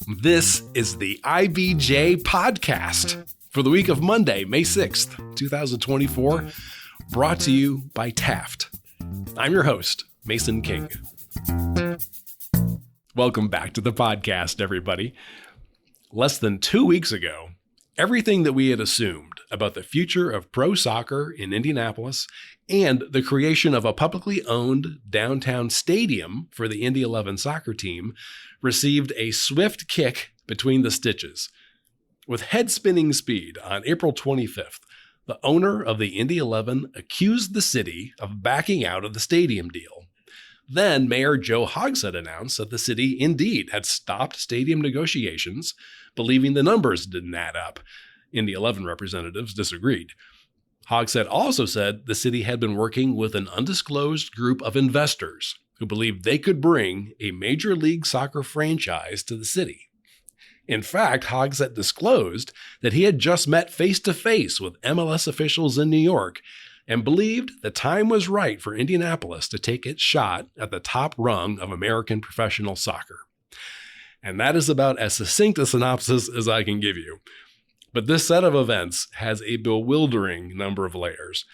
This is the IBJ podcast for the week of Monday, May 6th, 2024, brought to you by Taft. I'm your host, Mason King. Welcome back to the podcast, everybody. Less than 2 weeks ago, everything that we had assumed about the future of pro soccer in Indianapolis and the creation of a publicly owned downtown stadium for the Indy 11 soccer team received a swift kick between the stitches. With head-spinning speed on April 25th, the owner of the Indy 11 accused the city of backing out of the stadium deal. Then Mayor Joe Hogsett announced that the city indeed had stopped stadium negotiations, believing the numbers didn't add up. Indy 11 representatives disagreed. Hogsett also said the city had been working with an undisclosed group of investors who believed they could bring a Major League Soccer franchise to the city. In fact, Hogsett disclosed that he had just met face-to-face with MLS officials in New York and believed the time was right for Indianapolis to take its shot at the top rung of American professional soccer. And that is about as succinct a synopsis as I can give you. But this set of events has a bewildering number of layers.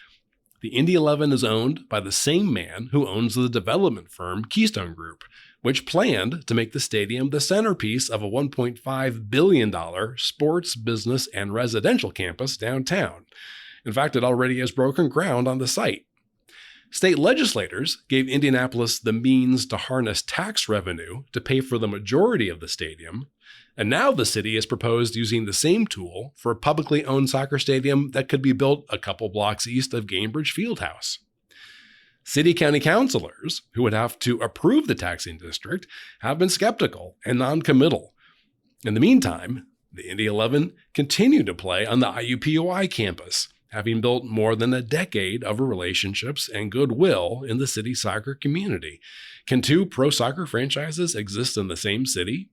The Indy 11 is owned by the same man who owns the development firm Keystone Group, which planned to make the stadium the centerpiece of a $1.5 billion sports, business, and residential campus downtown. In fact, it already has broken ground on the site. State legislators gave Indianapolis the means to harness tax revenue to pay for the majority of the stadium, and now the city has proposed using the same tool for a publicly owned soccer stadium that could be built a couple blocks east of Gainbridge Fieldhouse. City-county councilors, who would have to approve the taxing district, have been skeptical and non-committal. In the meantime, the Indy 11 continue to play on the IUPUI campus, having built more than a decade of relationships and goodwill in the city soccer community. Can two pro soccer franchises exist in the same city?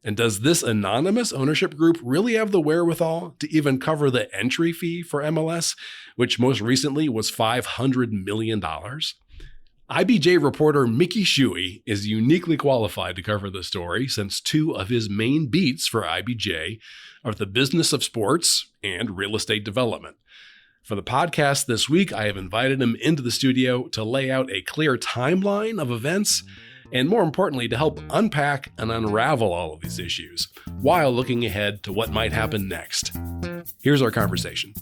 And does this anonymous ownership group really have the wherewithal to even cover the entry fee for MLS, which most recently was $500 million? IBJ reporter Mickey Shuey is uniquely qualified to cover the story since two of his main beats for IBJ are the business of sports and real estate development. For the podcast this week, I have invited him into the studio to lay out a clear timeline of events and, more importantly, to help unpack and unravel all of these issues while looking ahead to what might happen next. Here's our conversation.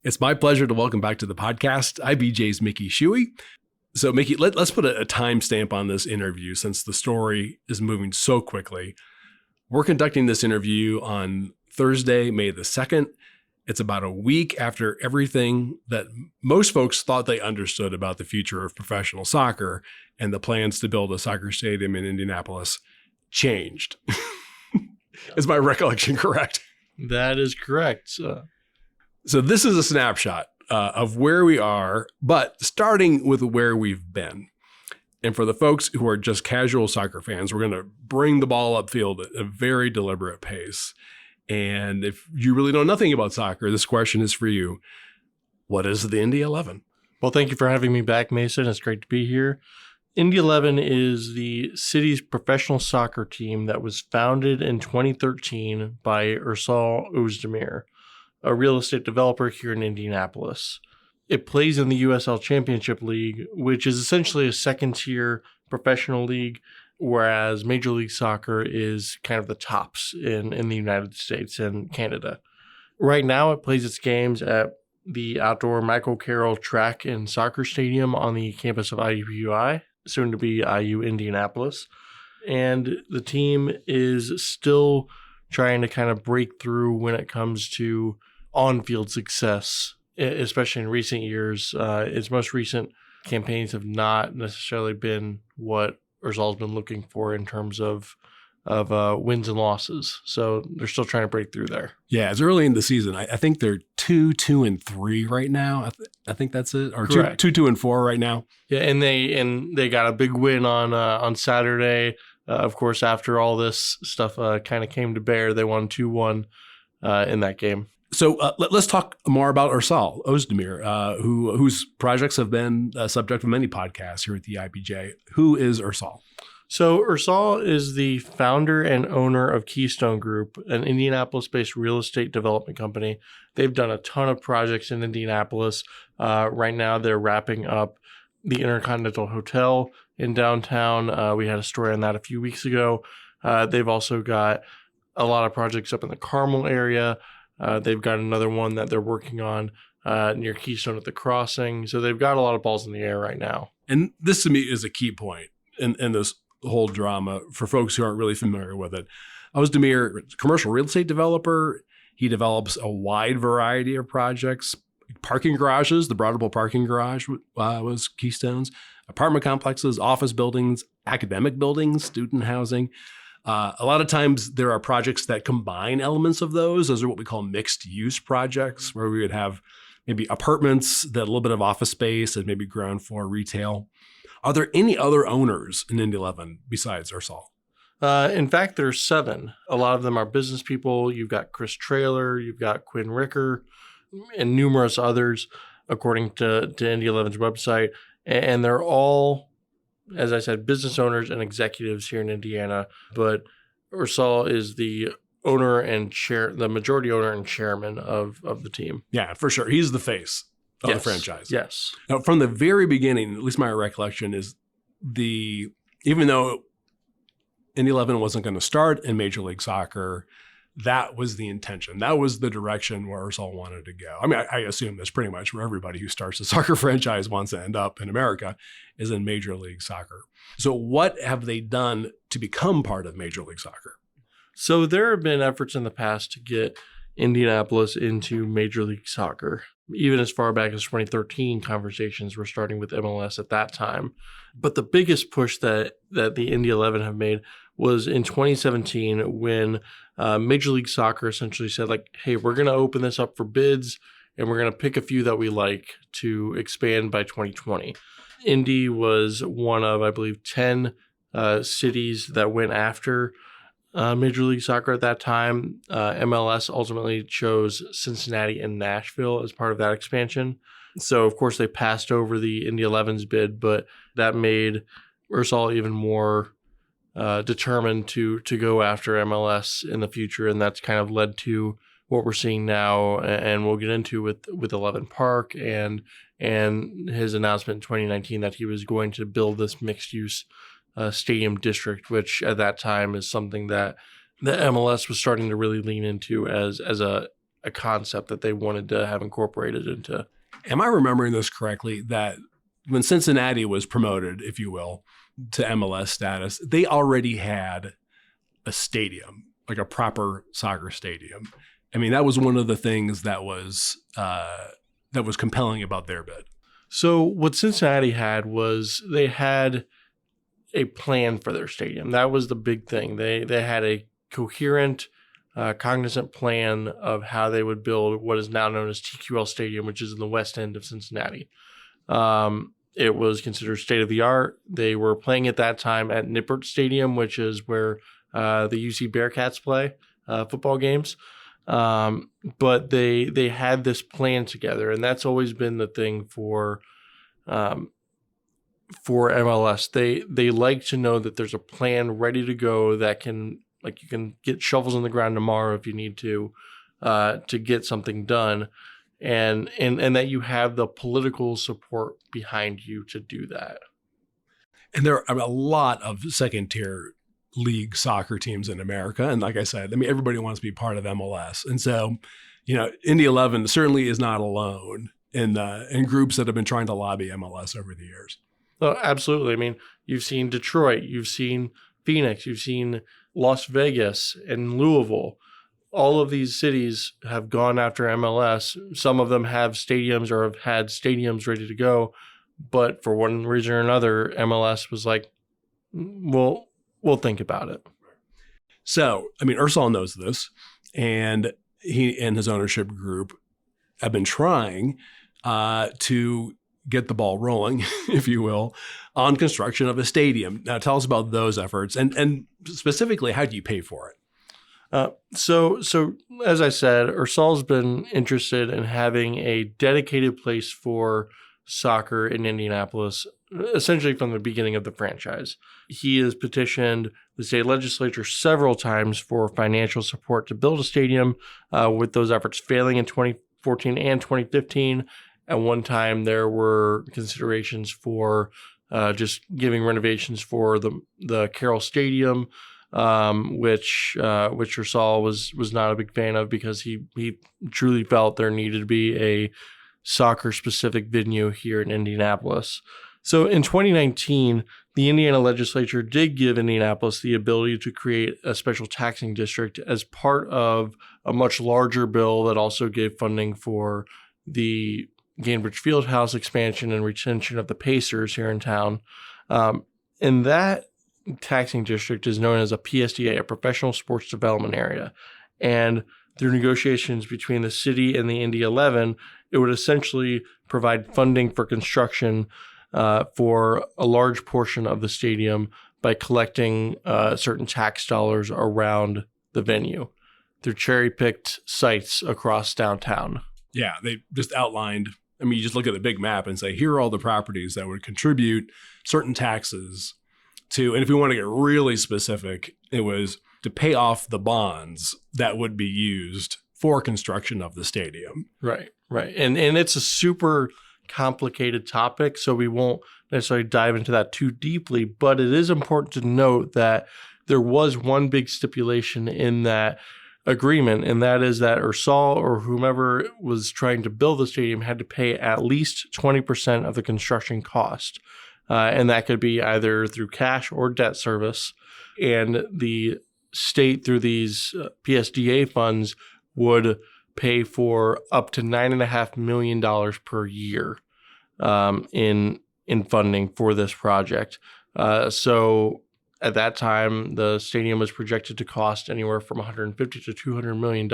It's my pleasure to welcome back to the podcast IBJ's Mickey Shuey. So, Mickey, let's put a timestamp on this interview since the story is moving so quickly. We're conducting this interview on Thursday, May the 2nd. It's about a week after everything that most folks thought they understood about the future of professional soccer and the plans to build a soccer stadium in Indianapolis changed. Is my recollection correct? That is correct. So this is a snapshot of where we are, but starting with where we've been. And for the folks who are just casual soccer fans, we're going to bring the ball upfield at a very deliberate pace. And if you really know nothing about soccer, this question is for you. What is the Indy 11? Well, thank you for having me back, Mason. It's great to be here. Indy 11 is the city's professional soccer team that was founded in 2013 by Ursal Özdemir, a real estate developer here in Indianapolis. It plays in the USL Championship League, which is essentially a second-tier professional league, whereas Major League Soccer is kind of the tops in the United States and Canada. Right now, it plays its games at the outdoor Michael Carroll Track and Soccer Stadium on the campus of IUPUI, soon to be IU Indianapolis. And the team is still trying to kind of break through when it comes to on-field success, especially in recent years. Its most recent campaigns have not necessarily been what Ursal's been looking for in terms of wins and losses. So they're still trying to break through there. Yeah, it's early in the season. I think they're 2-2-3 right now. I think that's it. Or 2-2-4 right now. Yeah, and they got a big win on Saturday. Of course, after all this stuff kind of came to bear, they won 2-1 in that game. So let's talk more about Ursal Özdemir, whose projects have been subject of many podcasts here at the IPJ. Who is Ursal? So Ursal is the founder and owner of Keystone Group, an Indianapolis-based real estate development company. They've done a ton of projects in Indianapolis. Right now, they're wrapping up the Intercontinental Hotel in downtown. We had a story on that a few weeks ago. They've also got a lot of projects up in the Carmel area. They've got another one that they're working on near Keystone at the Crossing. So they've got a lot of balls in the air right now. And this to me is a key point in this whole drama for folks who aren't really familiar with it. Özdemir, commercial real estate developer. He develops a wide variety of projects. Parking garages, the Broadable parking garage was Keystone's. Apartment complexes, office buildings, academic buildings, student housing. A lot of times there are projects that combine elements of those. Those are what we call mixed use projects, where we would have maybe apartments, that a little bit of office space, and maybe ground floor retail. Are there any other owners in Indy 11 besides Ursal? In fact, there's 7. A lot of them are business people. You've got Chris Traylor, you've got Quinn Ricker, and numerous others, according to Indy 11's website. And they're all, as I said, business owners and executives here in Indiana. But Ursal is the owner and the majority owner and chairman of the team. Yeah, for sure. He's the face of the franchise. Yes. Now, from the very beginning, at least my recollection is even though Indy 11 wasn't going to start in Major League Soccer, that was the intention. That was the direction where Ursal wanted to go. I mean, I assume that's pretty much where everybody who starts a soccer franchise wants to end up in America, is in Major League Soccer. So what have they done to become part of Major League Soccer? So there have been efforts in the past to get Indianapolis into Major League Soccer. Even as far back as 2013, conversations were starting with MLS at that time. But the biggest push that the Indy 11 have made was in 2017, when Major League Soccer essentially said, like, hey, we're going to open this up for bids, and we're going to pick a few that we like to expand by 2020. Indy was one of, I believe, 10 cities that went after Major League Soccer at that time. MLS ultimately chose Cincinnati and Nashville as part of that expansion. So, of course, they passed over the Indy 11's bid, but that made Ursal even more determined to go after MLS in the future, and that's kind of led to what we're seeing now, and we'll get into with 11 Park and his announcement in 2019 that he was going to build this mixed-use stadium district, which at that time is something that the MLS was starting to really lean into as a concept that they wanted to have incorporated into. Am I remembering this correctly, that when Cincinnati was promoted, if you will, to MLS status, they already had a stadium, like a proper soccer stadium? I mean, that was one of the things that was compelling about their bid. So what Cincinnati had was they had a plan for their stadium. That was the big thing. They had a coherent, cognizant plan of how they would build what is now known as TQL Stadium, which is in the west end of Cincinnati. It was considered state-of-the-art. They were playing at that time at Nippert Stadium, which is where the UC Bearcats play football games. But they had this plan together, and that's always been the thing for MLS. They like to know that there's a plan ready to go that can, like, you can get shovels in the ground tomorrow if you need to get something done. And that you have the political support behind you to do that. And there are a lot of second-tier league soccer teams in America. And like I said, I mean, everybody wants to be part of MLS. And so, Indy 11 certainly is not alone in groups that have been trying to lobby MLS over the years. Oh, absolutely. I mean, you've seen Detroit, you've seen Phoenix, you've seen Las Vegas and Louisville. All of these cities have gone after MLS. Some of them have stadiums or have had stadiums ready to go. But for one reason or another, MLS was like, we'll think about it. So, I mean, Ursal knows this, and he and his ownership group have been trying to get the ball rolling, if you will, on construction of a stadium. Now, tell us about those efforts, and specifically, how do you pay for it? So as I said, Ursal's been interested in having a dedicated place for soccer in Indianapolis, essentially from the beginning of the franchise. He has petitioned the state legislature several times for financial support to build a stadium, with those efforts failing in 2014 and 2015. At one time, there were considerations for just giving renovations for the Carroll Stadium, which Ursal was not a big fan of because he truly felt there needed to be a soccer-specific venue here in Indianapolis. So in 2019, the Indiana legislature did give Indianapolis the ability to create a special taxing district as part of a much larger bill that also gave funding for the Gainbridge Fieldhouse expansion and retention of the Pacers here in town. And that taxing district is known as a PSDA, a Professional Sports Development Area. And through negotiations between the city and the Indy 11, it would essentially provide funding for construction for a large portion of the stadium by collecting certain tax dollars around the venue through cherry-picked sites across downtown. Yeah, they just outlined, I mean, you just look at the big map and say, here are all the properties that would contribute certain taxes to, and if we want to get really specific, it was to pay off the bonds that would be used for construction of the stadium. Right. And it's a super complicated topic, so we won't necessarily dive into that too deeply, but it is important to note that there was one big stipulation in that agreement, and that is that Ursal or whomever was trying to build the stadium had to pay at least 20% of the construction cost. And that could be either through cash or debt service. And the state, through these PSDA funds, would pay for up to $9.5 million per year in funding for this project. So at that time, the stadium was projected to cost anywhere from $150 to $200 million.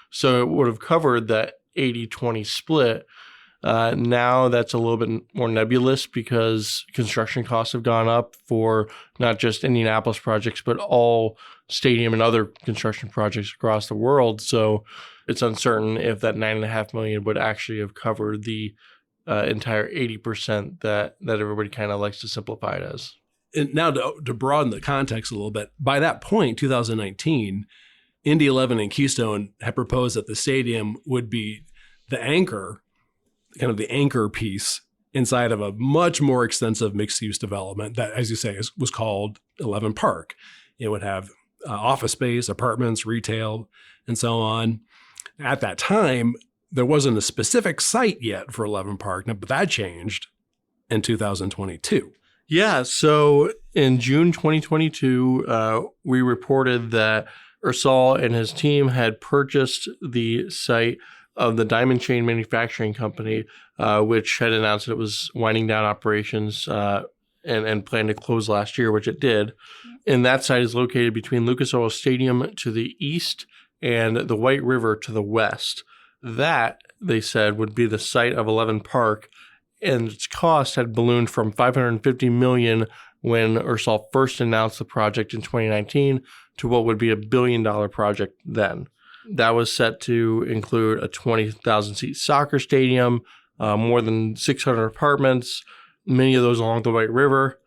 So it would have covered that 80-20 split. Now that's a little bit more nebulous because construction costs have gone up for not just Indianapolis projects, but all stadium and other construction projects across the world. So it's uncertain if that $9.5 million would actually have covered the entire 80% that everybody kind of likes to simplify it as. And now to broaden the context a little bit, by that point, 2019, Indy 11 and Keystone had proposed that the stadium would be the anchor, kind of the anchor piece inside of a much more extensive mixed-use development that, as you say, was called 11 Park. It would have office space, apartments, retail, and so on. At that time, there wasn't a specific site yet for 11 Park, but that changed in 2022. Yeah, so in June 2022, we reported that Ursal and his team had purchased the site of the Diamond Chain Manufacturing Company, which had announced that it was winding down operations and planned to close last year, which it did. And that site is located between Lucas Oil Stadium to the east and the White River to the west. That, they said, would be the site of 11 Park, and its cost had ballooned from $550 million when Ursal first announced the project in 2019 to what would be a $1 billion project then. That was set to include a 20,000-seat soccer stadium, more than 600 apartments, many of those along the White River,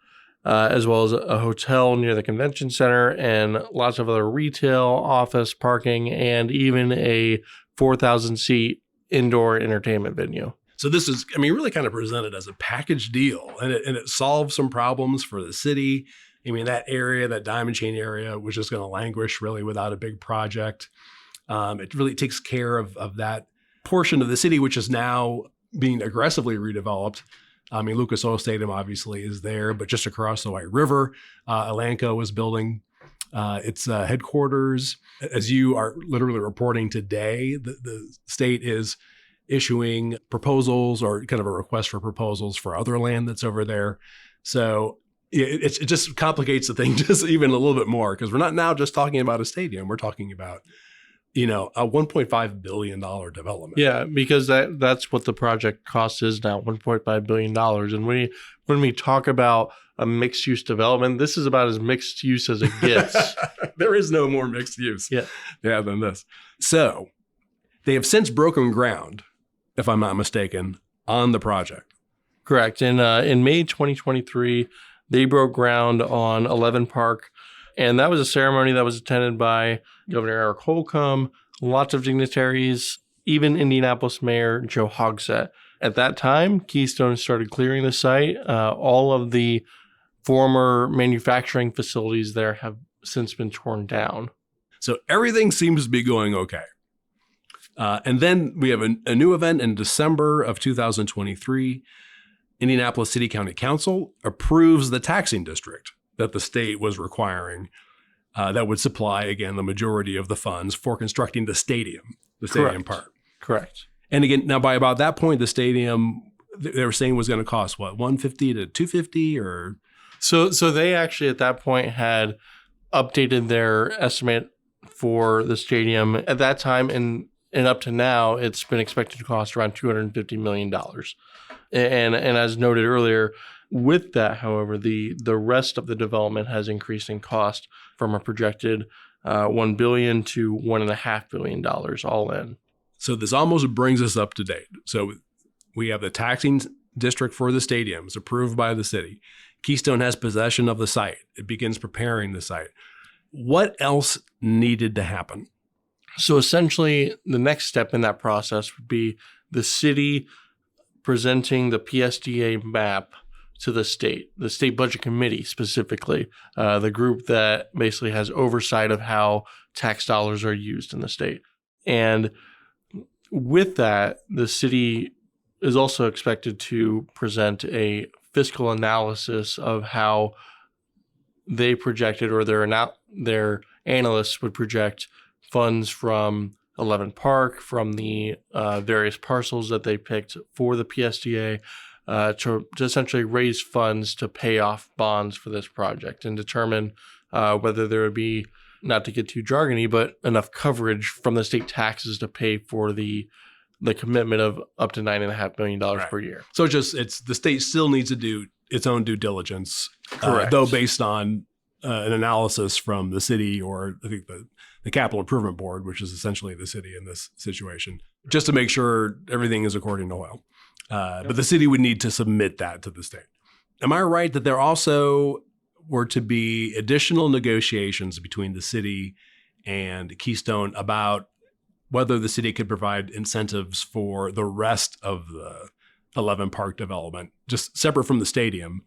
as well as a hotel near the convention center and lots of other retail, office, parking, and even a 4,000-seat indoor entertainment venue. So this is, I mean, really kind of presented as a package deal, and it solves some problems for the city. I mean, that area, that Diamond Chain area, was just going to languish really without a big project. It really takes care of that portion of the city, which is now being aggressively redeveloped. I mean, Lucas Oil Stadium obviously is there, but just across the White River, Elanco is building its headquarters. As you are literally reporting today, the state is issuing proposals or kind of a request for proposals for other land that's over there. So it just complicates the thing just even a little bit more, because we're not now just talking about a stadium. We're talking about a $1.5 billion development. Yeah, because that's what the project cost is now, $1.5 billion. And when we talk about a mixed use development, this is about as mixed use as it gets. There is no more mixed use than this. So they have since broken ground, if I'm not mistaken, on the project. Correct. In May 2023, they broke ground on 11 Park. And that was a ceremony that was attended by Governor Eric Holcomb, lots of dignitaries, even Indianapolis Mayor Joe Hogsett. At that time, Keystone started clearing the site. All of the former manufacturing facilities there have since been torn down. So everything seems to be going okay. And then we have a new event in December of 2023. Indianapolis City County Council approves the taxing district that the state was requiring that would supply, again, the majority of the funds for constructing the stadium part. Correct. And again, now by about that point, the stadium, they were saying was going to cost, what, $150 to $250 or? So they actually at that point had updated their estimate for the stadium. At that time and up to now, it's been expected to cost around $250 million. And as noted earlier, with that, however, the rest of the development has increased in cost from a projected $1 billion to $1.5 billion all in. So this almost brings us up to date. So we have the taxing district for the stadiums approved by the city. Keystone has possession of the site. It begins preparing the site. What else needed to happen? So essentially, the next step in that process would be the city presenting the PSDA map to the state budget committee specifically, the group that basically has oversight of how tax dollars are used in the state. And with that, the city is also expected to present a fiscal analysis of how they projected, or their analysts would project funds from 11 Park, from the various parcels that they picked for the PSDA, to essentially raise funds to pay off bonds for this project and determine whether there would be, not to get too jargony, but enough coverage from the state taxes to pay for the commitment of up to $9.5 million per year. So it's the state still needs to do its own due diligence, Correct. Though based on an analysis from the city, or I think the Capital Improvement Board, which is essentially the city in this situation, just to make sure everything is according to oil. But the city would need to submit that to the state. Am I right that there also were to be additional negotiations between the city and Keystone about whether the city could provide incentives for the rest of the 11 Park development, just separate from the stadium?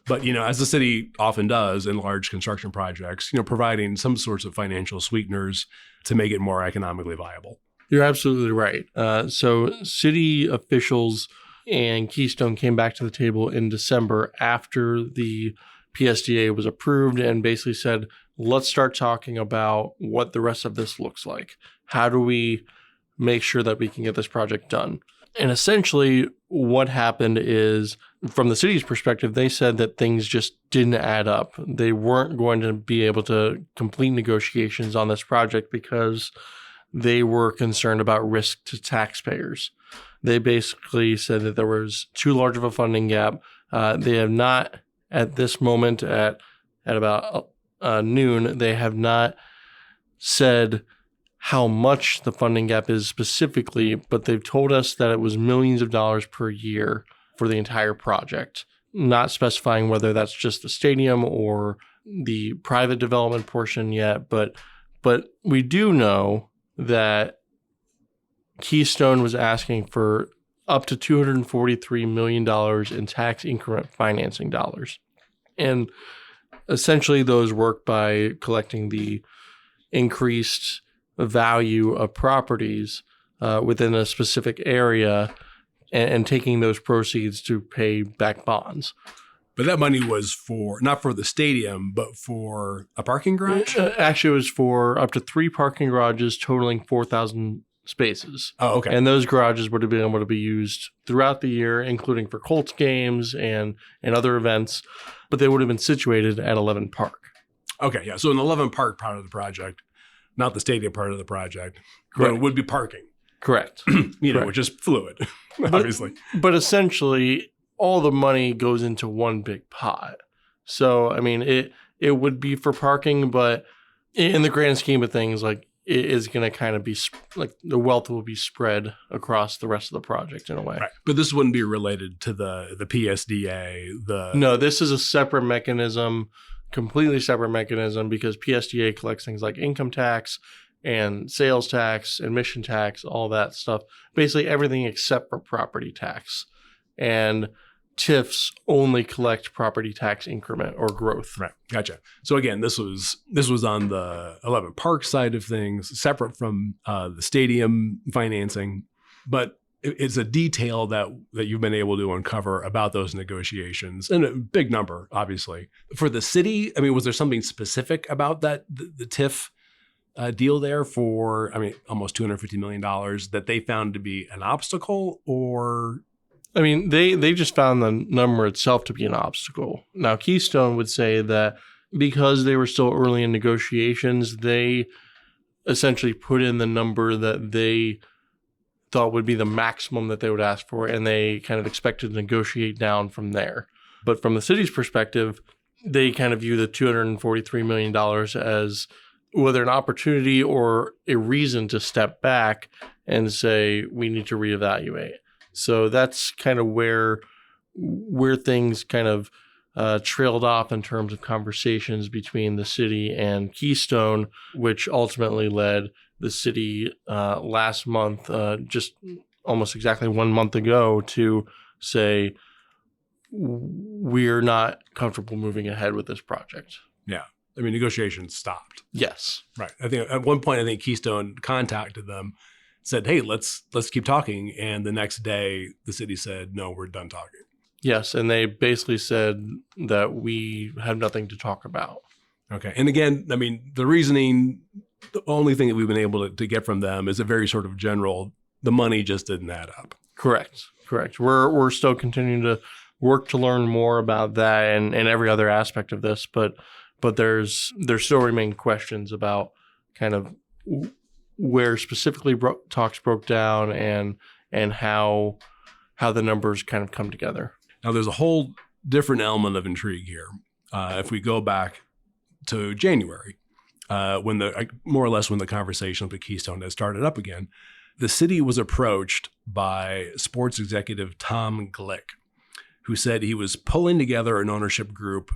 But, as the city often does in large construction projects, providing some sorts of financial sweeteners to make it more economically viable. You're absolutely right. So city officials and Keystone came back to the table in December after the PSDA was approved and basically said, let's start talking about what the rest of this looks like. How do we make sure that we can get this project done? And essentially what happened is, from the city's perspective, they said that things just didn't add up. They weren't going to be able to complete negotiations on this project because they were concerned about risk to taxpayers. They basically said that there was too large of a funding gap. They have not, at this moment, at about noon, they have not said how much the funding gap is specifically, but they've told us that it was millions of dollars per year for the entire project, not specifying whether that's just the stadium or the private development portion yet. But we do know that Keystone was asking for up to $243 million in tax increment financing dollars. And essentially those work by collecting the increased value of properties within a specific area and taking those proceeds to pay back bonds. But that money was not for the stadium, but for a parking garage? Actually, it was for up to 3 parking garages totaling 4,000 spaces. Oh, okay. And those garages would have been able to be used throughout the year, including for Colts games and other events, but they would have been situated at 11 Park. Okay, yeah. So in the 11 Park part of the project, not the stadium part of the project. Correct. But it would be parking, Correct. Correct. Which is fluid, obviously. But essentially, all the money goes into one big pot. So, I mean, it would be for parking, but in the grand scheme of things, like, it is going to kind of be like the wealth will be spread across the rest of the project in a way. Right. But this wouldn't be related to the PSDA. No, this is a separate mechanism, completely separate mechanism, because PSDA collects things like income tax and sales tax, admission tax, all that stuff. Basically everything except for property tax. And TIFs only collect property tax increment or growth. Right. Gotcha. So again, this was on the 11 Park side of things, separate from the stadium financing, but it's a detail that you've been able to uncover about those negotiations, and a big number, obviously. For the city, I mean, was there something specific about that, the TIF deal there for, I mean, almost $250 million that they found to be an obstacle, or... I mean, they just found the number itself to be an obstacle. Now, Keystone would say that because they were still early in negotiations, they essentially put in the number that they thought would be the maximum that they would ask for, and they kind of expected to negotiate down from there. But from the city's perspective, they kind of view the $243 million as whether an opportunity or a reason to step back and say, we need to reevaluate. So that's kind of where things kind of trailed off in terms of conversations between the city and Keystone, which ultimately led the city last month, just almost exactly 1 month ago, to say, we're not comfortable moving ahead with this project. Yeah. I mean, negotiations stopped. Yes. Right. I think at one point, Keystone contacted them, said, hey, let's keep talking. And the next day, the city said, no, we're done talking. Yes. And they basically said that we have nothing to talk about. Okay. And again, I mean, the reasoning, the only thing that we've been able to get from them is a very sort of general, the money just didn't add up. Correct. We're still continuing to work to learn more about that and every other aspect of this, but there still remain questions about kind of where specifically talks broke down and how the numbers kind of come together. Now, there's a whole different element of intrigue here. If we go back to January, when more or less when the conversation with Keystone had started up again, the city was approached by sports executive Tom Glick, who said he was pulling together an ownership group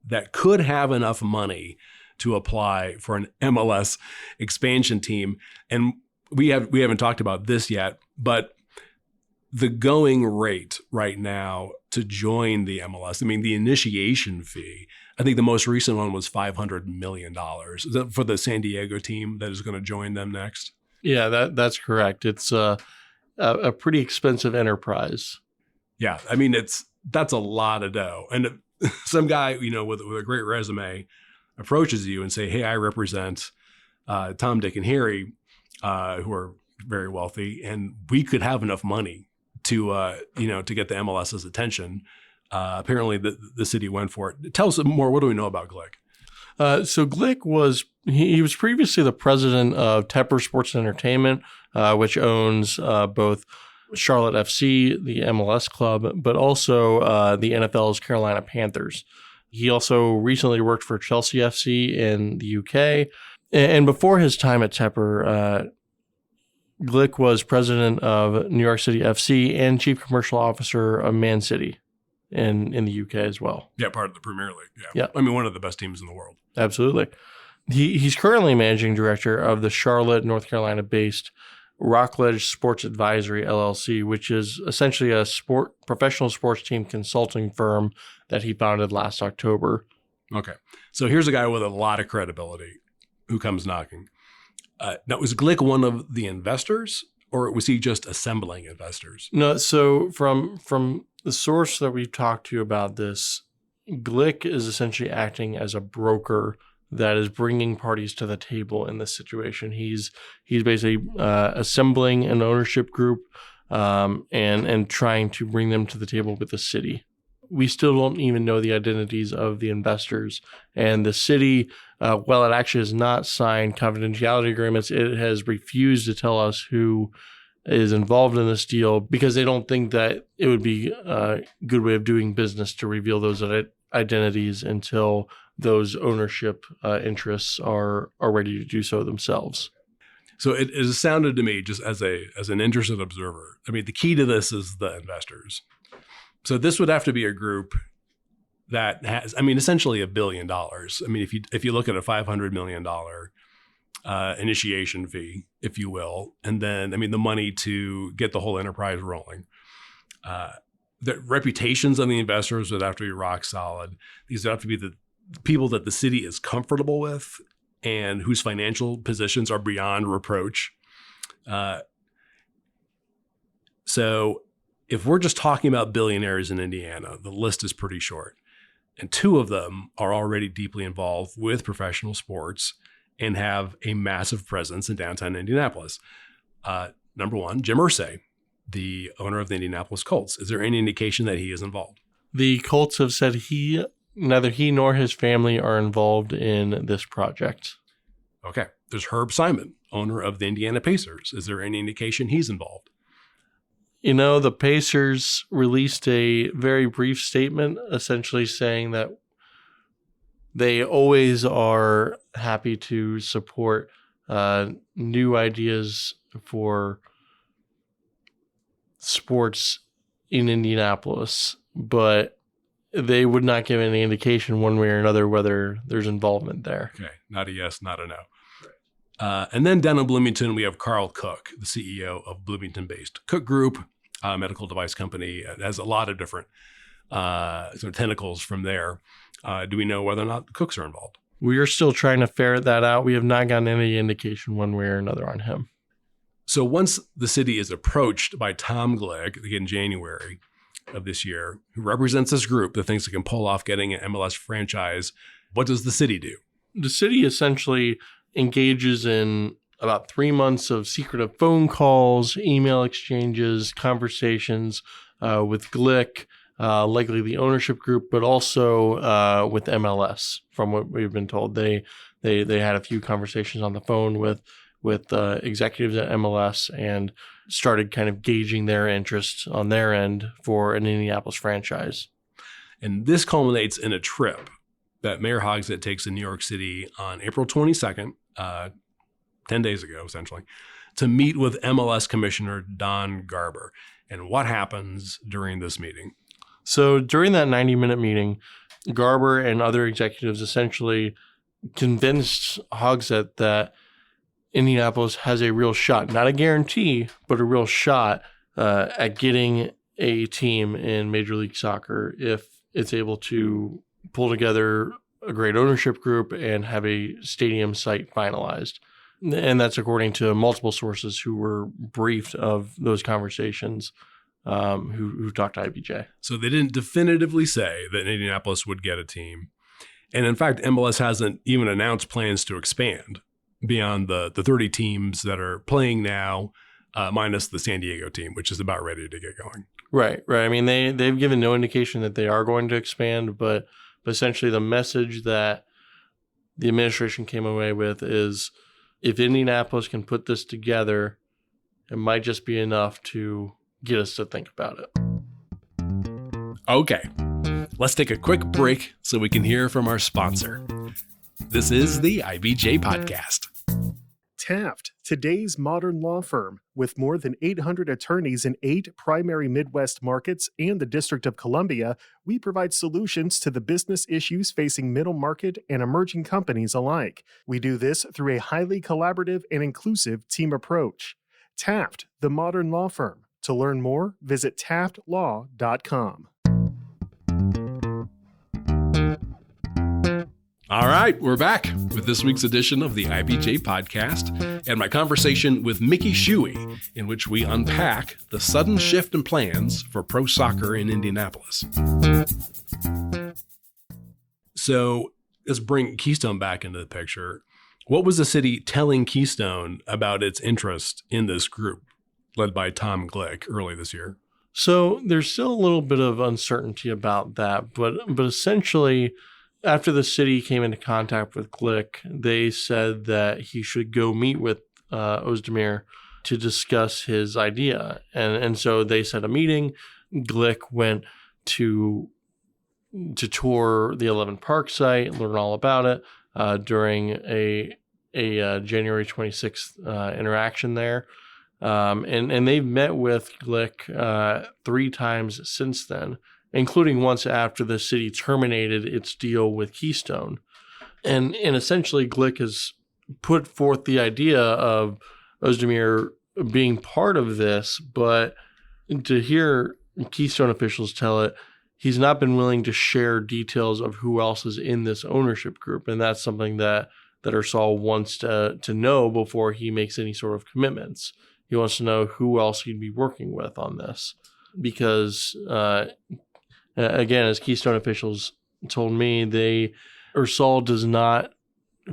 that could have enough money to apply for an MLS expansion team. And we haven't talked about this yet, but the going rate right now to join the MLS, I mean, the initiation fee, I think the most recent one was $500 million. Is that for the San Diego team that is going to join them next? Yeah, that's correct. It's a pretty expensive enterprise. Yeah, I mean, that's a lot of dough. And some guy, with a great resume approaches you and say, hey, I represent Tom, Dick, and Harry, who are very wealthy, and we could have enough money to get the MLS's attention. Apparently the city went for it. Tell us more. What do we know about Glick? So Glick was previously the president of Tepper Sports and Entertainment, which owns both Charlotte FC, the MLS club, but also the NFL's Carolina Panthers. He also recently worked for Chelsea FC in the UK. And before his time at Tepper, Glick was president of New York City FC and chief commercial officer of Man City in the UK as well. Yeah, part of the Premier League. Yeah. I mean, one of the best teams in the world. Absolutely. He's currently managing director of the Charlotte, North Carolina-based Rockledge Sports Advisory, LLC, which is essentially a professional sports team consulting firm that he founded last October. Okay. So here's a guy with a lot of credibility who comes knocking. Now, was Glick one of the investors, or was he just assembling investors? No, so from the source that we've talked to about this, Glick is essentially acting as a broker that is bringing parties to the table in this situation. He's basically assembling an ownership group and trying to bring them to the table with the city. we still don't even know the identities of the investors. And the city, while it actually has not signed confidentiality agreements, it has refused to tell us who is involved in this deal because they don't think that it would be a good way of doing business to reveal those identities until those ownership interests are ready to do so themselves. So it has sounded to me, just as an interested observer, I mean, the key to this is the investors. So this would have to be a group that has, I mean, essentially $1 billion. I mean, if you look at a $500 million initiation fee, if you will, and then, I mean, the money to get the whole enterprise rolling. The reputations of the investors would have to be rock solid. These would have to be the people that the city is comfortable with and whose financial positions are beyond reproach. So if we're just talking about billionaires in Indiana, the list is pretty short. And 2 of them are already deeply involved with professional sports and have a massive presence in downtown Indianapolis. Number 1, Jim Irsay, the owner of the Indianapolis Colts. Is there any indication that he is involved? The Colts have said neither he nor his family are involved in this project. Okay. There's Herb Simon, owner of the Indiana Pacers. Is there any indication he's involved? You know, the Pacers released a very brief statement essentially saying that they always are happy to support new ideas for sports in Indianapolis, but they would not give any indication one way or another whether there's involvement there. Okay. Not a yes, not a no. And then down in Bloomington, we have Carl Cook, the CEO of Bloomington-based Cook Group, a medical device company. It has a lot of different sort of tentacles from there. Do we know whether or not the Cooks are involved? We are still trying to ferret that out. We have not gotten any indication one way or another on him. So once the city is approached by Tom Glick in January of this year, who represents this group that thinks it can pull off getting an MLS franchise, what does the city do? The city essentially engages in about 3 months of secretive phone calls, email exchanges, conversations with Glick, likely the ownership group, but also with MLS. From what we've been told, they had a few conversations on the phone with executives at MLS and started kind of gauging their interest on their end for an Indianapolis franchise. And this culminates in a trip that Mayor Hogsett takes to New York City on April 22nd, 10 days ago, essentially, to meet with MLS Commissioner Don Garber. And what happens during this meeting? So during that 90-minute meeting, Garber and other executives essentially convinced Hogsett that Indianapolis has a real shot, not a guarantee, but a real shot at getting a team in Major League Soccer if it's able to pull together a great ownership group and have a stadium site finalized. And that's according to multiple sources who were briefed of those conversations, who talked to IBJ. So they didn't definitively say that Indianapolis would get a team. And in fact, MLS hasn't even announced plans to expand beyond the 30 teams that are playing now, minus the San Diego team, which is about ready to get going. Right. I mean, they've given no indication that they are going to expand, but essentially the message that the administration came away with is if Indianapolis can put this together, it might just be enough to get us to think about it. Okay, let's take a quick break so we can hear from our sponsor. This is the IBJ Podcast. Taft, today's modern law firm. With more than 800 attorneys in 8 primary Midwest markets and the District of Columbia, we provide solutions to the business issues facing middle market and emerging companies alike. We do this through a highly collaborative and inclusive team approach. Taft, the modern law firm. To learn more, visit taftlaw.com. All right, we're back with this week's edition of the IBJ Podcast and my conversation with Mickey Shuey, in which we unpack the sudden shift in plans for pro soccer in Indianapolis. So let's bring Keystone back into the picture. What was the city telling Keystone about its interest in this group led by Tom Glick early this year? So there's still a little bit of uncertainty about that, but essentially, after the city came into contact with Glick, they said that he should go meet with Özdemir to discuss his idea, and so they set a meeting. Glick went to tour the 11 Park site, learn all about it during a January 26th interaction there. And they've met with Glick 3 times since then, including once after the city terminated its deal with Keystone. And essentially Glick has put forth the idea of Özdemir being part of this, but to hear Keystone officials tell it, he's not been willing to share details of who else is in this ownership group. And that's something that Ursal wants to know before he makes any sort of commitments. He wants to know who else he'd be working with on this. Because, again, as Keystone officials told me, Ursal does not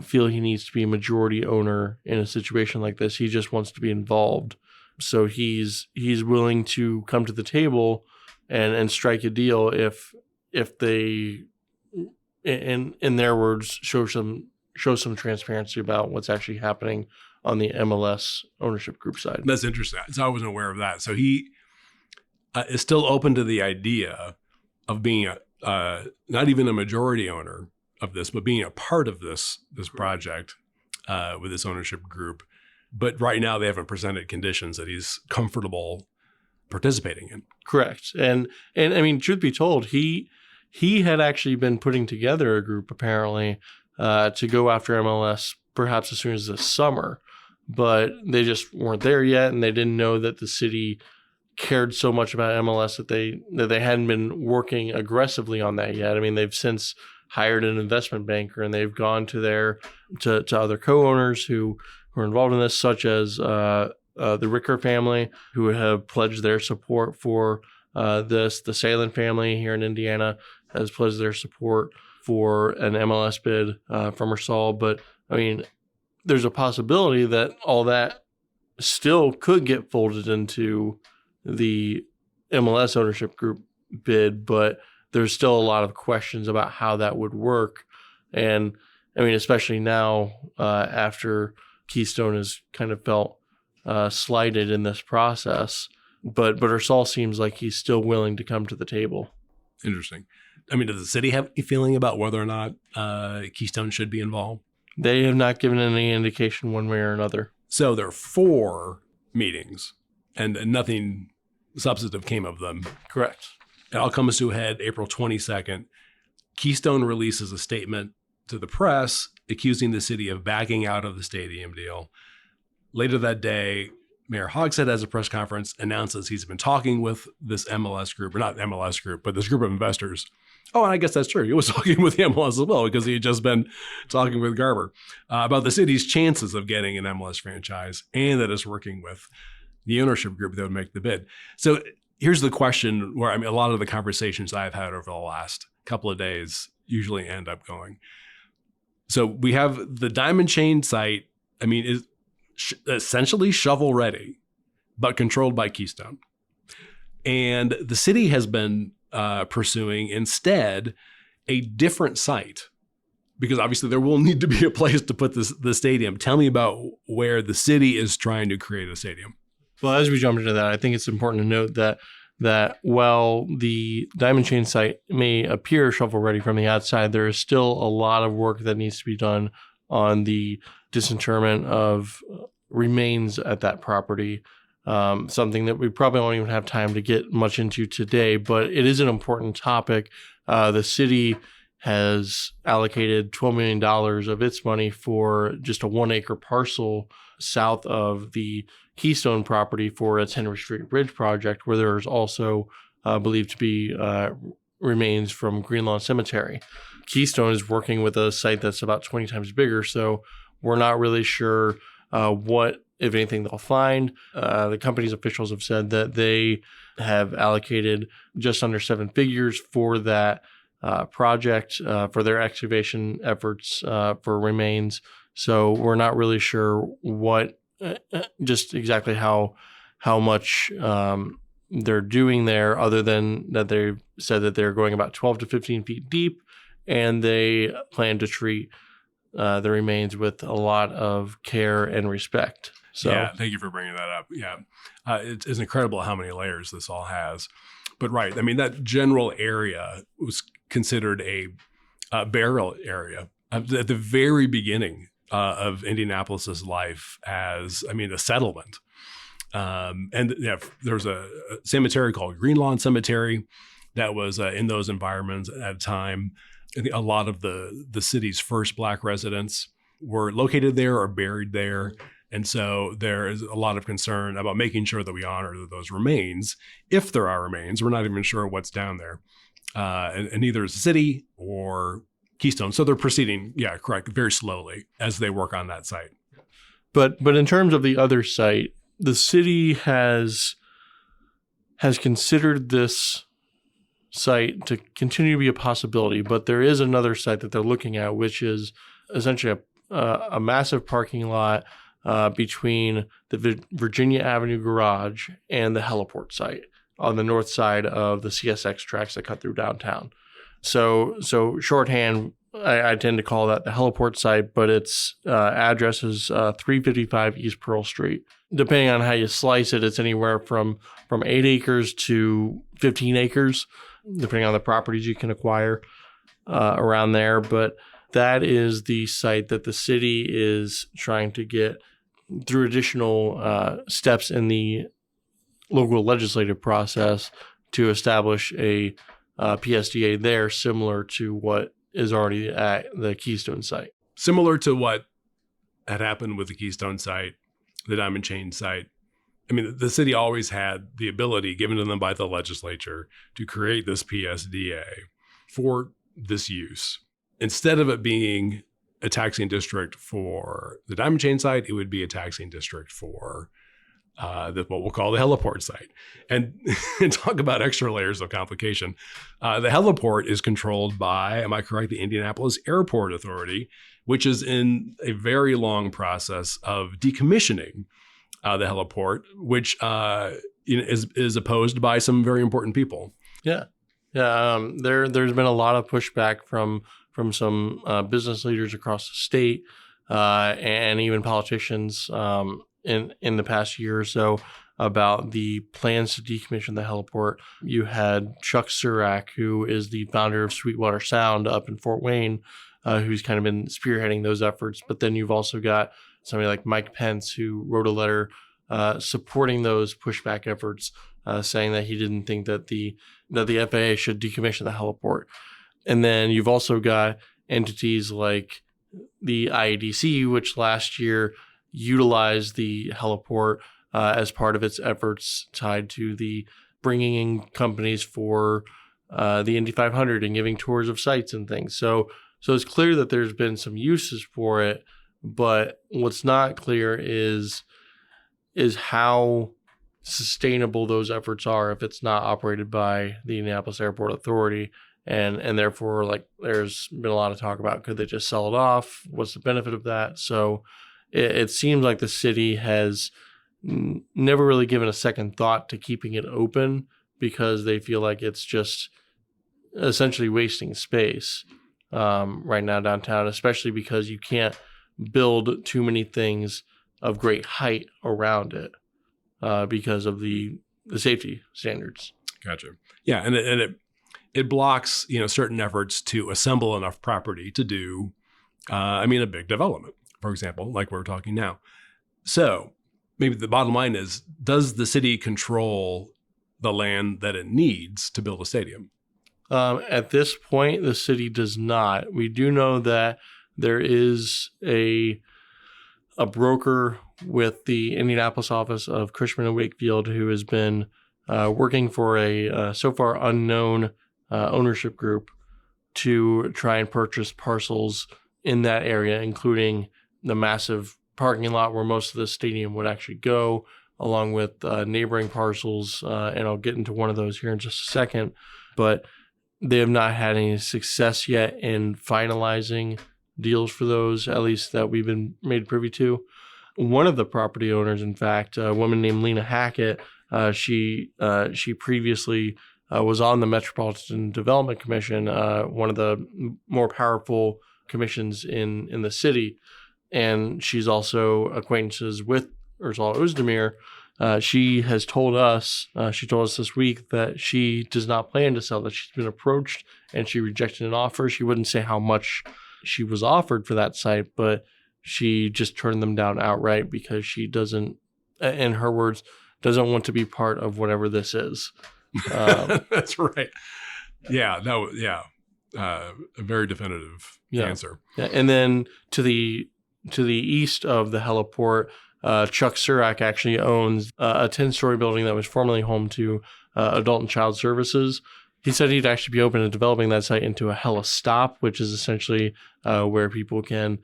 feel he needs to be a majority owner in a situation like this. He just wants to be involved. So he's willing to come to the table and strike a deal if they, in their words, show some transparency about what's actually happening on the MLS ownership group side. That's interesting. So I wasn't aware of that. So he is still open to the idea of being not even a majority owner of this, but being a part of this project with this ownership group. But right now they haven't presented conditions that he's comfortable participating in. Correct. And I mean, truth be told, he had actually been putting together a group apparently to go after MLS perhaps as soon as this summer, but they just weren't there yet, and they didn't know that the city cared so much about MLS that they hadn't been working aggressively on that yet. I mean, they've since hired an investment banker, and they've gone to other co-owners who are involved in this, such as the Ricker family, who have pledged their support for this. The Salin family here in Indiana has pledged their support for an MLS bid from Ursal. But I mean, there's a possibility that all that still could get folded into the MLS ownership group bid, but there's still a lot of questions about how that would work. And I mean, especially now after Keystone has kind of felt slighted in this process, but Ursal seems like he's still willing to come to the table. Interesting. I mean, does the city have any feeling about whether or not Keystone should be involved? They have not given any indication one way or another. So there are 4 meetings, and nothing substantive came of them. Correct. It all comes to a head April 22nd. Keystone releases a statement to the press accusing the city of backing out of the stadium deal. Later that day, Mayor Hogsett has a press conference, announces he's been talking with this MLS group, or not MLS group, but this group of investors. Oh, and I guess that's true. He was talking with the MLS as well, because he had just been talking with Garber about the city's chances of getting an MLS franchise, and that it's working with the ownership group that would make the bid. So here's the question where, I mean, a lot of the conversations I've had over the last couple of days usually end up going. So we have the Diamond Chain site, I mean, is essentially shovel ready, but controlled by Keystone. And the city has been pursuing instead a different site, because obviously there will need to be a place to put the stadium. Tell me about where the city is trying to create a stadium. Well, as we jump into that, I think it's important to note that while the Diamond Chain site may appear shovel-ready from the outside, there is still a lot of work that needs to be done on the disinterment of remains at that property, something that we probably won't even have time to get much into today, but it is an important topic. The city has allocated $12 million of its money for just a 1-acre parcel south of the Keystone property for its Henry Street Bridge project, where there's also believed to be remains from Green Lawn Cemetery. Keystone is working with a site that's about 20 times bigger, so we're not really sure what, if anything, they'll find. The company's officials have said that they have allocated just under 7 figures for that project, for their excavation efforts for remains. So we're not really sure what, just exactly how much they're doing there, other than that they said that they're going about 12 to 15 feet deep, and they plan to treat the remains with a lot of care and respect. So, yeah, thank you for bringing that up. Yeah, it's incredible how many layers this all has. But right, I mean, that general area was considered a burial area at the very beginning of Indianapolis's life as, a settlement. And yeah, there's a cemetery called Green Lawn Cemetery that was in those environments at a time. I think a lot of the city's first Black residents were located there or buried there. And so there is a lot of concern about making sure that we honor those remains. If there are remains, we're not even sure what's down there. And neither is the city or Keystone. So they're proceeding, yeah, correct, very slowly as they work on that site. But in terms of the other site, the city has considered this site to continue to be a possibility, but there is another site that they're looking at, which is essentially a massive parking lot between the Virginia Avenue garage and the heliport site on the north side of the CSX tracks that cut through downtown. So shorthand, I tend to call that the heliport site, but its address is 355 East Pearl Street. Depending on how you slice it, it's anywhere from 8 acres to 15 acres, depending on the properties you can acquire around there. But that is the site that the city is trying to get through additional steps in the local legislative process to establish a PSDA there, similar to what is already at the Keystone site. Similar to what had happened with the Keystone site, the Diamond Chain site. I mean, the city always had the ability given to them by the legislature to create this PSDA for this use. Instead of it being a taxing district for the Diamond Chain site, it would be a taxing district for what we'll call the heliport site. And talk about extra layers of complication. The heliport is controlled by, am I correct, the Indianapolis Airport Authority, which is in a very long process of decommissioning the heliport, which is opposed by some very important people. Yeah. There's been a lot of pushback from some business leaders across the state and even politicians in the past year or so about the plans to decommission the heliport. You had Chuck Surak, who is the founder of Sweetwater Sound up in Fort Wayne, who's kind of been spearheading those efforts. But then you've also got somebody like Mike Pence, who wrote a letter supporting those pushback efforts, saying that he didn't think that the FAA should decommission the heliport. And then you've also got entities like the IADC, which last year utilized the heliport as part of its efforts tied to the bringing in companies for the Indy 500 and giving tours of sites and things. So it's clear that there's been some uses for it, but what's not clear is how sustainable those efforts are if it's not operated by the Indianapolis Airport Authority. And therefore, like, there's been a lot of talk about, could they just sell it off? What's the benefit of that? So it seems like the city has never really given a second thought to keeping it open because they feel like it's just essentially wasting space right now downtown, especially because you can't build too many things of great height around it because of the safety standards. Gotcha. Yeah, and it blocks, certain efforts to assemble enough property to do, a big development, for example, like we're talking now. So maybe the bottom line is, does the city control the land that it needs to build a stadium? At this point, the city does not. We do know that there is a broker with the Indianapolis office of Cushman & Wakefield who has been working for a so far unknown ownership group to try and purchase parcels in that area, including the massive parking lot where most of the stadium would actually go, along with neighboring parcels. And I'll get into one of those here in just a second. But they have not had any success yet in finalizing deals for those, at least that we've been made privy to. One of the property owners, in fact, a woman named Lena Hackett, She previously was on the Metropolitan Development Commission, one of the more powerful commissions in the city, and she's also acquaintances with Ursula Özdemir. She has told us, she told us this week that she does not plan to sell, that she's been approached and she rejected an offer. She wouldn't say how much she was offered for that site, but she just turned them down outright because she doesn't, in her words, doesn't want to be part of whatever this is. That's right. Yeah, a very definitive answer. Yeah. And then to the east of the heliport, Chuck Surak actually owns a 10-story building that was formerly home to Adult and Child Services. He said he'd actually be open to developing that site into a helistop, which is essentially where people can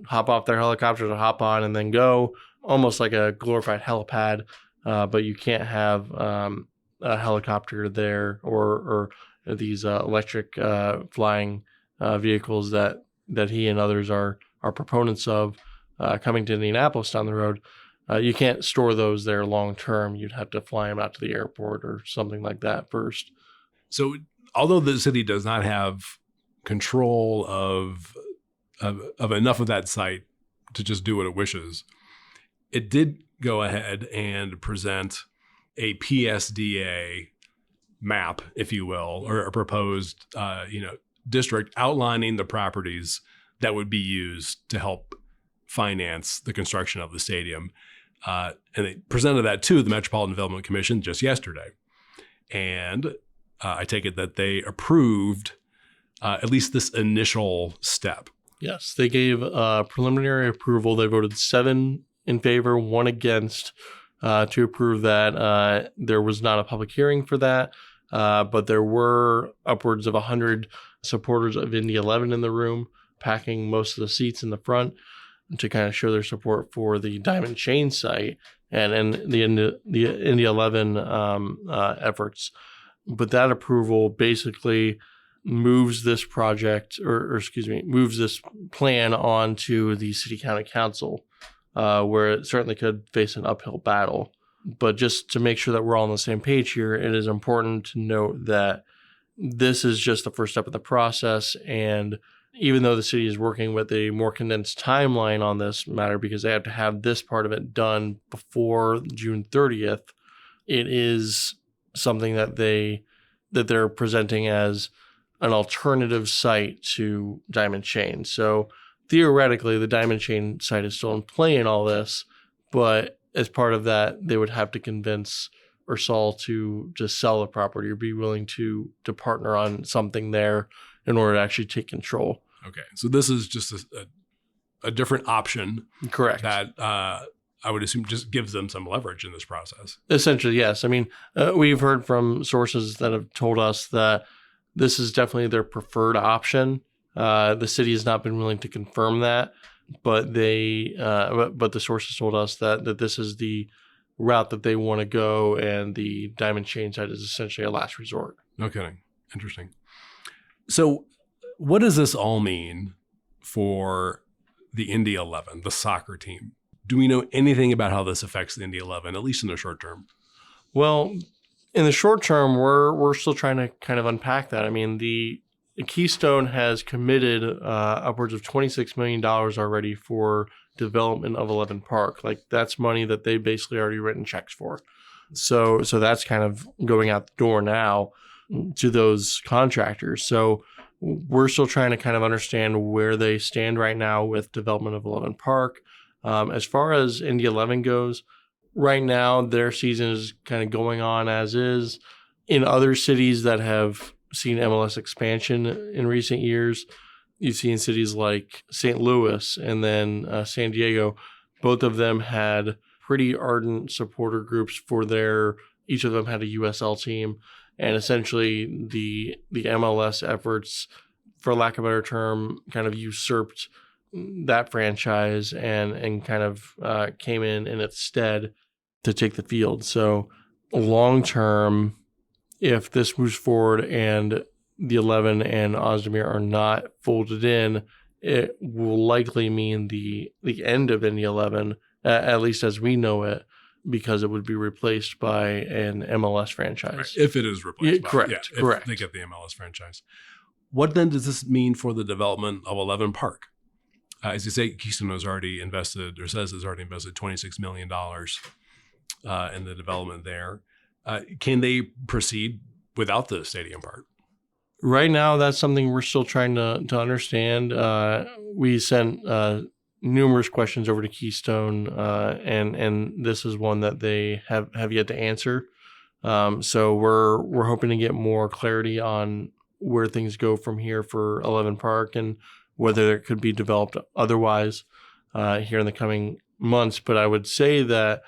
hop off their helicopter to hop on and then go, almost like a glorified helipad, but you can't have a helicopter there or these electric flying vehicles that he and others are proponents of coming to Indianapolis down the road. You can't store those there long term. You'd have to fly them out to the airport or something like that first. So although the city does not have control of enough of that site to just do what it wishes, it did go ahead and present a PSDA map, if you will, or a proposed district outlining the properties that would be used to help finance the construction of the stadium. And they presented that to the Metropolitan Development Commission just yesterday. And I take it that they approved at least this initial step. Yes, they gave preliminary approval. They voted 7 in favor, 1 against, to approve that. There was not a public hearing for that, but there were upwards of 100 supporters of Indy 11 in the room, packing most of the seats in the front to kind of show their support for the Diamond Chain site and the Indy 11 efforts. But that approval basically moves this project, moves this plan on to the City County Council, where it certainly could face an uphill battle. But just to make sure that we're all on the same page here, it is important to note that this is just the first step of the process. And even though the city is working with a more condensed timeline on this matter, because they have to have this part of it done before June 30th, it is something that they're presenting as an alternative site to Diamond Chain. So theoretically, the Diamond Chain site is still in play in all this, but as part of that, they would have to convince Ursal to just sell the property or be willing to partner on something there in order to actually take control. Okay, so this is just a different option. Correct. That I would assume just gives them some leverage in this process. Essentially, yes. I mean, we've heard from sources that have told us that this is definitely their preferred option. The city has not been willing to confirm that, but the sources told us that this is the route that they want to go, and the Diamond Chain site is essentially a last resort. No kidding. Interesting. So what does this all mean for the Indy 11, the soccer team? Do we know anything about how this affects the Indy 11, at least in the short term? Well, in the short term, we're still trying to kind of unpack that. I mean, the Keystone has committed upwards of $26 million already for development of 11 Park. Like, that's money that they basically already written checks for. So that's kind of going out the door now to those contractors. So we're still trying to kind of understand where they stand right now with development of 11 Park. As far as Indy 11 goes, right now their season is kind of going on as is. In other cities that have seen MLS expansion in recent years, you've seen cities like St. Louis and then San Diego. Both of them had pretty ardent supporter groups for each of them had a USL team. And essentially the MLS efforts, for lack of a better term, kind of usurped that franchise and kind of came in its stead to take the field. So long term, if this moves forward and the 11 and Özdemir are not folded in, it will likely mean the end of Indy 11, at least as we know it. because it would be replaced by an MLS franchise. Right. If it is replaced. Correct. If they get the MLS franchise. What then does this mean for the development of 11 Park? As you say, Keystone has already invested, or says has already invested $26 million in the development there. Can they proceed without the stadium part? Right now, that's something we're still trying to understand. We sent numerous questions over to Keystone, and this is one that they have yet to answer. So we're hoping to get more clarity on where things go from here for 11 Park and whether it could be developed otherwise here in the coming months. But I would say that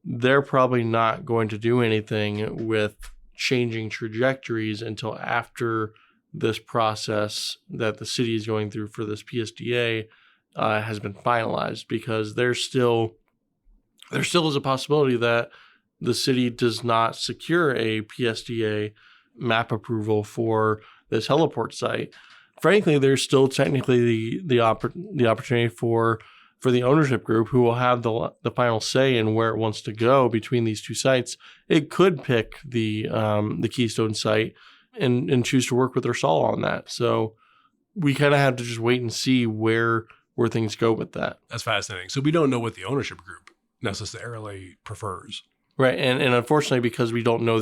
they're probably not going to do anything with changing trajectories until after this process that the city is going through for this PSDA has been finalized, because there still is a possibility that the city does not secure a PSDA map approval for this heliport site. Frankly, there's still technically the opportunity for the ownership group, who will have the final say in where it wants to go between these two sites. It could pick the Keystone site and choose to work with Ursal on that. So we kind of have to just wait and see where things go with that. That's fascinating. So we don't know what the ownership group necessarily prefers. Right. And unfortunately, because we don't know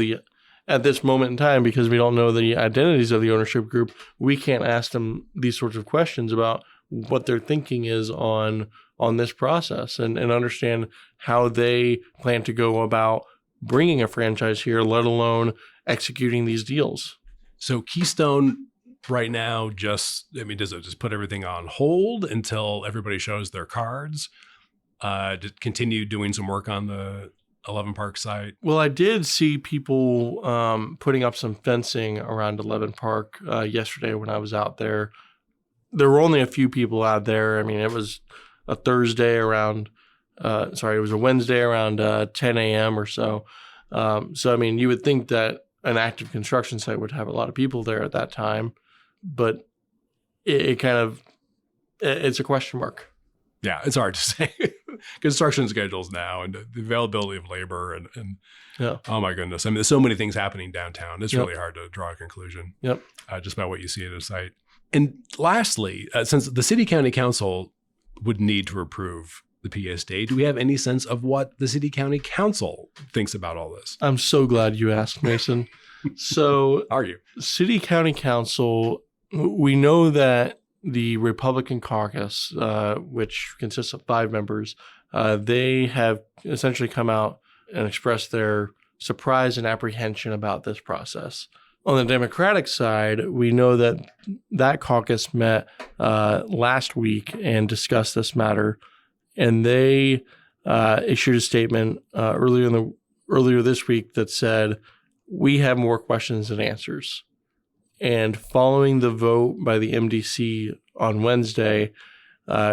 at this moment in time, because we don't know the identities of the ownership group, we can't ask them these sorts of questions about what their thinking is on this process and understand how they plan to go about bringing a franchise here, let alone executing these deals. So Keystone right now does it just put everything on hold until everybody shows their cards? To continue doing some work on the 11 Park site? Well, I did see people putting up some fencing around 11 Park yesterday when I was out there. There were only a few people out there. I mean, it was a Thursday around, it was a Wednesday around 10 a.m. or so. So, I mean, you would think that an active construction site would have a lot of people there at that time, but it's a question mark. Yeah, it's hard to say. Construction schedules now and the availability of labor and yeah. Oh my goodness. I mean, there's so many things happening downtown. It's really hard to draw a conclusion. Yep. Just by what you see at a site. And lastly, since the City County Council would need to approve the PSD, do we have any sense of what the City County Council thinks about all this? I'm so glad you asked, Mason. So, are you? City County Council, we know that the Republican caucus, which consists of 5 members, they have essentially come out and expressed their surprise and apprehension about this process. On the Democratic side, we know that caucus met last week and discussed this matter, and they issued a statement earlier this week that said, "We have more questions than answers." And following the vote by the MDC on Wednesday,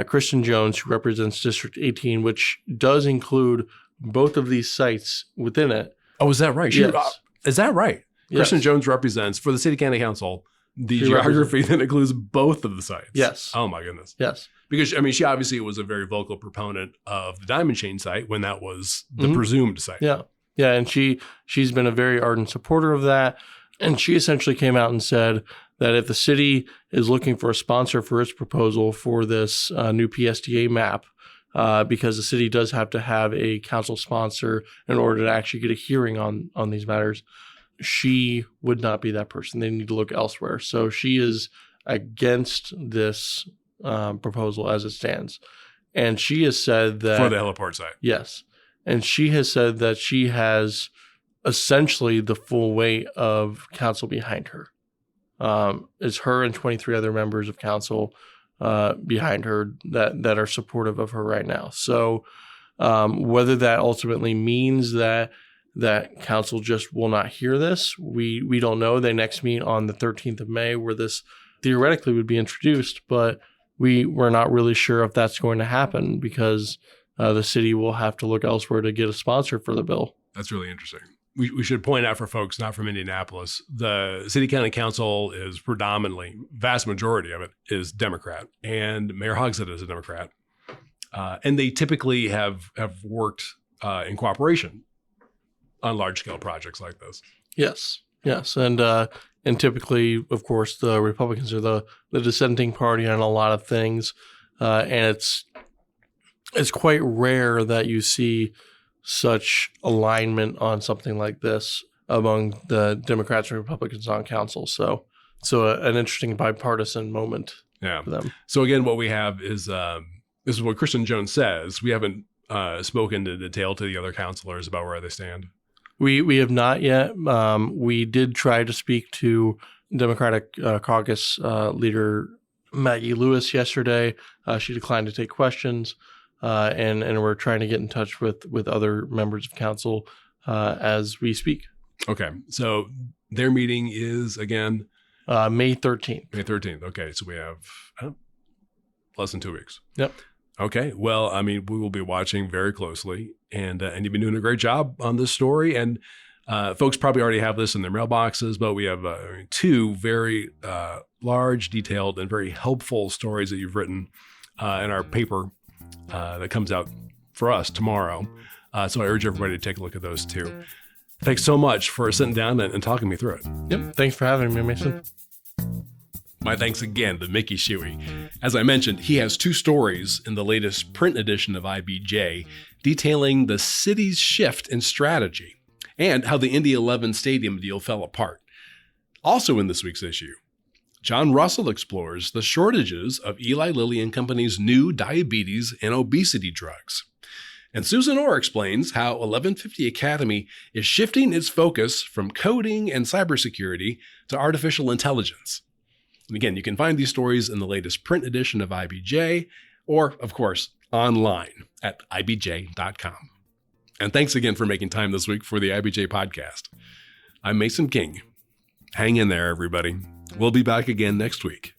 Kristen Jones, who represents District 18, which does include both of these sites within it. Oh, is that right? Yes. Is that right? Yes. Kristen Jones represents, for the City County Council, the geography that includes both of the sites. Yes. Oh, my goodness. Yes. Because, I mean, she obviously was a very vocal proponent of the Diamond Chain site when that was the presumed site. Yeah. Yeah, and she's been a very ardent supporter of that. And she essentially came out and said that if the city is looking for a sponsor for its proposal for this new PSDA map, because the city does have to have a council sponsor in order to actually get a hearing on these matters, she would not be that person. They need to look elsewhere. So she is against this proposal as it stands. And she has said that... For the heliport site. Yes. And she has said that she has essentially the full weight of council behind her. It's her and 23 other members of council behind her that are supportive of her right now. So whether that ultimately means that council just will not hear this, we don't know. They next meet on the 13th of May, where this theoretically would be introduced, but we're not really sure if that's going to happen, because the city will have to look elsewhere to get a sponsor for the bill. That's really interesting. We should point out for folks not from Indianapolis, the City County Council is predominantly, vast majority of it is Democrat, and Mayor Hogsett is a Democrat. And they typically have worked in cooperation on large-scale projects like this. Yes. And typically, of course, the Republicans are the dissenting party on a lot of things, and it's quite rare that you see such alignment on something like this among the Democrats and Republicans on council. So an interesting bipartisan moment for them. So again, what we have is this is what Kristen Jones says. We haven't spoken in detail to the other counselors about where they stand. We have not yet. We did try to speak to Democratic caucus leader Maggie Lewis yesterday. She declined to take questions, and we're trying to get in touch with other members of council as we speak. Okay, so their meeting is again May 13th. May 13th. Okay, so we have less than 2 weeks. Yep. Okay. Well, I mean, we will be watching very closely, and you've been doing a great job on this story. And folks probably already have this in their mailboxes, but we have 2 very large, detailed, and very helpful stories that you've written in our paper that comes out for us tomorrow. So I urge everybody to take a look at those 2. Thanks so much for sitting down and talking me through it. Yep. Thanks for having me, Mason. My thanks again to Mickey Shuey. As I mentioned, he has 2 stories in the latest print edition of IBJ detailing the city's shift in strategy and how the Indy 11 stadium deal fell apart. Also in this week's issue, John Russell explores the shortages of Eli Lilly and Company's new diabetes and obesity drugs. And Susan Orr explains how 1150 Academy is shifting its focus from coding and cybersecurity to artificial intelligence. And again, you can find these stories in the latest print edition of IBJ, or, of course, online at ibj.com. And thanks again for making time this week for the IBJ podcast. I'm Mason King. Hang in there, everybody. We'll be back again next week.